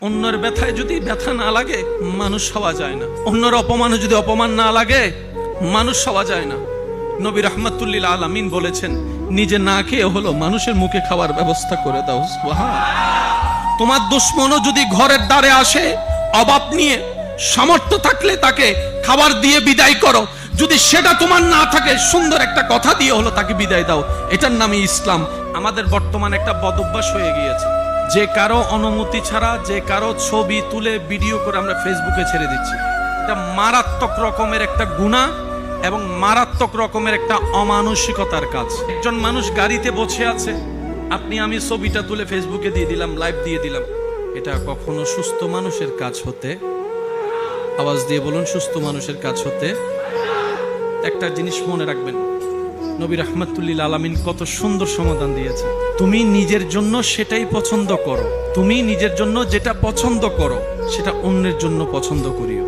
অন্যের ব্যথায় যদি ব্যথা না লাগে মানুষ হওয়া যায় না, অন্যের অপমানে যদি অপমান না লাগে মানুষ হওয়া যায় না। নবী রাহমাতুল্লিল আলামিন বলেছেন, নিজে না খেয়ে হলো মানুষের মুখে খাওয়ার ব্যবস্থা করে দাও। তোমার দুশমনও যদি ঘরের দ্বারে আসে অভাব নিয়ে, সামর্থ্য থাকলে তাকে খাবার দিয়ে বিদায় করো, যদি সেটা তোমার না থাকে সুন্দর একটা কথা দিয়ে হলো তাকে বিদায় দাও। এটার নামই ইসলাম। আমাদের বর্তমানে একটা বদভ্যাস হয়ে গিয়েছে, যে কারো অনুমতি ছাড়া যে কারো ছবি তুলে ভিডিও করে আমরা ফেসবুকে ছেড়ে দিচ্ছি। এটা মারাত্মক রকমের একটা গুনাহ এবং মারাত্মক রকমের একটা অমানসিকতার কাজ। একজন মানুষ গাড়িতে বসে আছে, আমি ছবিটা তুলে ফেসবুকে দিয়ে দিলাম, লাইভ দিয়ে দিলাম। এটা কখনো সুস্থ মানুষের কাজ হতে, আওয়াজ দিয়ে বলুন, সুস্থ মানুষের কাজ হতে। একটা জিনিস মনে রাখবেন, নবী রাহমাতুল্লিল আলামিন কত সুন্দর সমাধান দিয়েছে। তুমি নিজের জন্য সেটাই পছন্দ করো, তুমি নিজের জন্য যেটা পছন্দ করো সেটা অন্যের জন্য পছন্দ করিও।